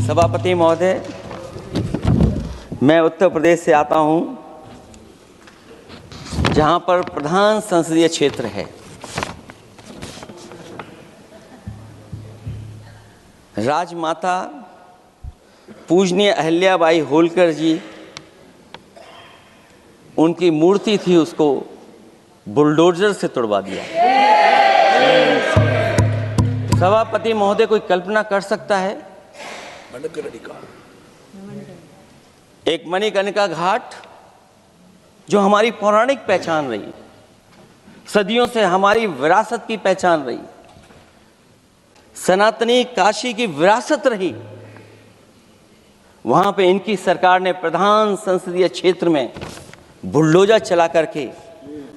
सभापति महोदय, मैं उत्तर प्रदेश से आता हूं, जहां पर प्रधान संसदीय क्षेत्र है। राजमाता पूजनीय अहिल्याबाई होलकर जी, उनकी मूर्ति थी, उसको बुलडोजर से तोड़वा दिया। सभापति महोदय, कोई कल्पना कर सकता है एक मणिकर्णिका घाट जो हमारी पौराणिक पहचान रही, सदियों से हमारी विरासत की पहचान रही, सनातनी काशी की विरासत रही, वहां पे इनकी सरकार ने प्रधान संसदीय क्षेत्र में बुलडोजर चला करके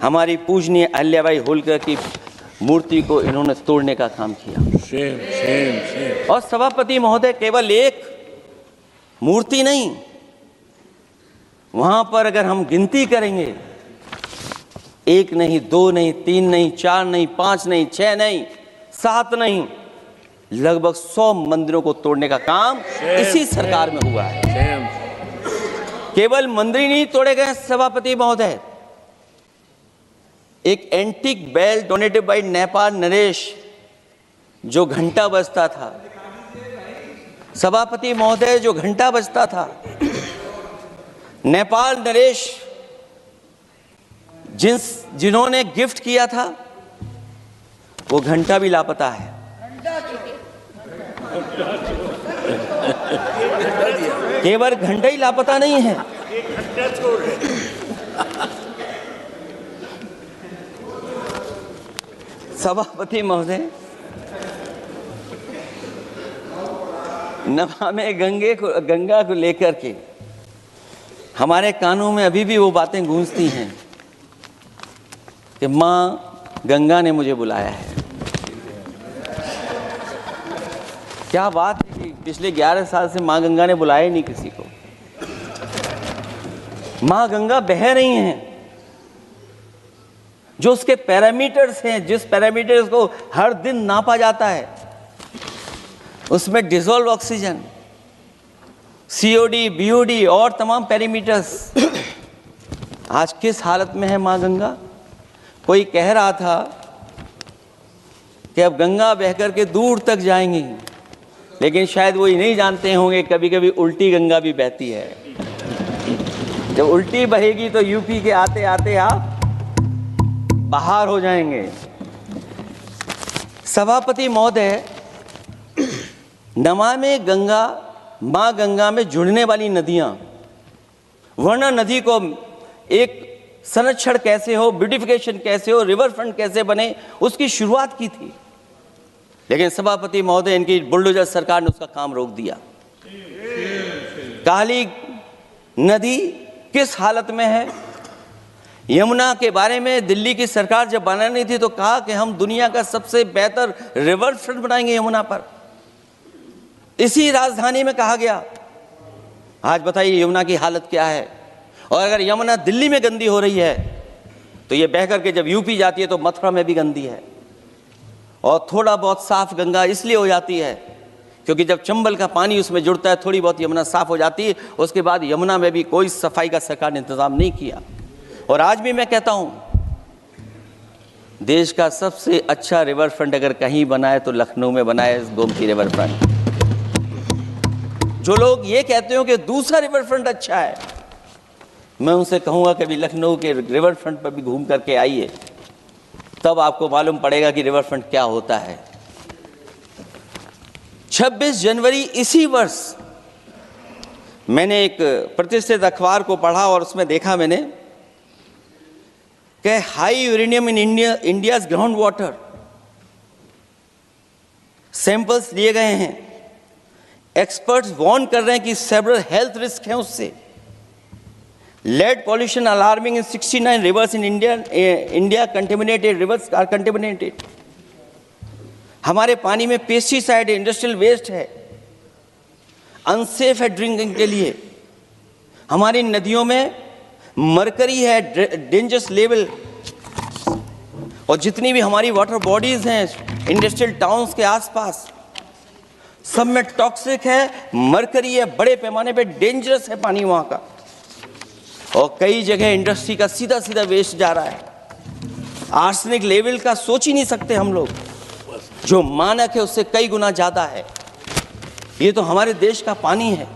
हमारी पूजनीय अहिल्याबाई होलकर की मूर्ति को इन्होंने तोड़ने का काम किया। और सभापति महोदय, केवल एक मूर्ति नहीं, वहां पर अगर हम गिनती करेंगे, एक नहीं, दो नहीं, तीन नहीं, चार नहीं, पांच नहीं, छह नहीं, सात नहीं, लगभग 100 मंदिरों को तोड़ने का काम इसी सरकार में हुआ है। केवल मंदिर ही नहीं तोड़े गए सभापति महोदय, एक antique bell donated by Nepal नरेश, जो घंटा बजता था, सभापति महोदय, जो घंटा बजता था, नेपाल नरेश जिन्होंने गिफ्ट किया था, वो घंटा भी लापता है। केवल घंटा ही लापता नहीं है, सभापति महोदय, नमामि गंगा को लेकर के हमारे कानों में अभी भी वो बातें गूंजती हैं कि माँ गंगा ने मुझे बुलाया है। क्या बात है कि पिछले 11 साल से माँ गंगा ने बुलाया ही नहीं किसी को। माँ गंगा बह रही हैं, जो उसके पैरामीटर्स हैं, जिस पैरामीटर्स को हर दिन नापा जाता है, उसमें डिसॉल्व ऑक्सीजन, सीओडी, बीओडी और तमाम पैरामीटर्स, आज किस हालत में है माँ गंगा। कोई कह रहा था कि अब गंगा बहकर के दूर तक जाएंगी, लेकिन शायद वो ये नहीं जानते होंगे कभी कभी उल्टी गंगा भी बहती है। जब उल्टी बहेगी तो यूपी के आते आते आप बाहर हो जाएंगे। सभापति महोदय, नमामि गंगा, माँ गंगा में जुड़ने वाली नदियां, वरना नदी को एक संरक्षण कैसे हो, ब्यूटिफिकेशन कैसे हो, रिवर फ्रंट कैसे बने, उसकी शुरुआत की थी। लेकिन सभापति महोदय, इनकी बुलडोजर सरकार ने उसका काम रोक दिया। काली नदी किस हालत में है। यमुना के बारे में दिल्ली की सरकार जब बनानी थी तो कहा कि हम दुनिया का सबसे बेहतर रिवर फ्रंट बनाएंगे यमुना पर, इसी राजधानी में कहा गया। आज बताइए यमुना की हालत क्या है। और अगर यमुना दिल्ली में गंदी हो रही है तो ये बह करके जब यूपी जाती है तो मथुरा में भी गंदी है। और थोड़ा बहुत साफ गंगा इसलिए हो जाती है क्योंकि जब चंबल का पानी उसमें जुड़ता है, थोड़ी बहुत यमुना साफ हो जाती है। उसके बाद यमुना में भी कोई सफाई का सरकार ने इंतजाम नहीं किया। और आज भी मैं कहता हूं, देश का सबसे अच्छा रिवर फ्रंट अगर कहीं बना है तो लखनऊ में बना है, गोमती रिवर फ्रंट। जो लोग ये कहते हो कि दूसरा रिवर फ्रंट अच्छा है, मैं उनसे कहूंगा कभी लखनऊ के रिवर फ्रंट पर भी घूम करके आइए, तब आपको मालूम पड़ेगा कि रिवर फ्रंट क्या होता है। 26 जनवरी इसी वर्ष मैंने एक प्रतिष्ठित अखबार को पढ़ा और उसमें देखा मैंने कि high uranium in India's ground water samples लिए गए हैं। एक्सपर्ट्स वार्न कर रहे हैं कि सेवरल हेल्थ रिस्क हैं उससे। Lead pollution alarming in 69 rivers in India contaminated, rivers are contaminated. हमारे पानी में पेस्टिसाइड है, इंडस्ट्रियल वेस्ट है, अनसेफ है ड्रिंकिंग के लिए। हमारी नदियों में मरकरी है, डेंजरस लेवल। और जितनी भी हमारी वाटर बॉडीज हैं इंडस्ट्रियल टाउन्स के आसपास, सब में टॉक्सिक है, मरकरी है, बड़े पैमाने पे डेंजरस है पानी वहां का। और कई जगह इंडस्ट्री का सीधा सीधा वेस्ट जा रहा है। आर्सेनिक लेवल का सोच ही नहीं सकते हम लोग, जो मानक है उससे कई गुना ज्यादा है। ये तो हमारे देश का पानी है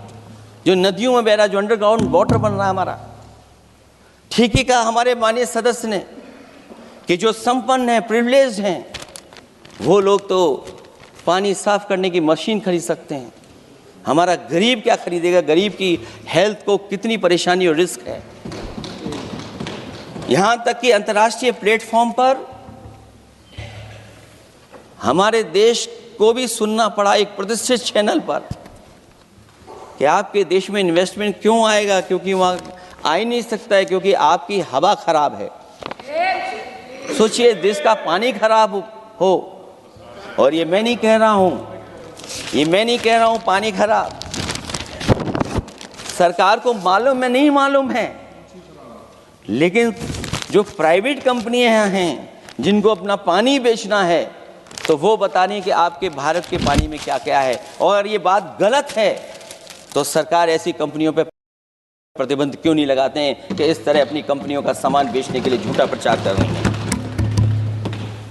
जो नदियों में बह रहा है, जो अंडरग्राउंड वाटर बन रहा है हमारा। ठीक ही कहा हमारे माननीय सदस्य ने कि जो संपन्न है, प्रिविलेज्ड हैं, वो लोग तो पानी साफ करने की मशीन खरीद सकते हैं। हमारा गरीब क्या खरीदेगा? गरीब की हेल्थ को कितनी परेशानी और रिस्क है। यहां तक कि अंतर्राष्ट्रीय प्लेटफॉर्म पर हमारे देश को भी सुनना पड़ा एक प्रतिष्ठित चैनल पर कि आपके देश में इन्वेस्टमेंट क्यों आएगा, क्योंकि वहां आ ही नहीं सकता है, क्योंकि आपकी हवा खराब है। सोचिए, देश का पानी खराब हो, और ये मैं नहीं कह रहा हूं, पानी खराब सरकार को मालूम है, नहीं मालूम है, लेकिन जो प्राइवेट कंपनियां हैं जिनको अपना पानी बेचना है, तो वो बता रही हैं कि आपके भारत के पानी में क्या क्या है। और अगर ये बात गलत है तो सरकार ऐसी कंपनियों पे प्रतिबंध क्यों नहीं लगाते हैं कि इस तरह अपनी कंपनियों का सामान बेचने के लिए झूठा प्रचार कर रही है।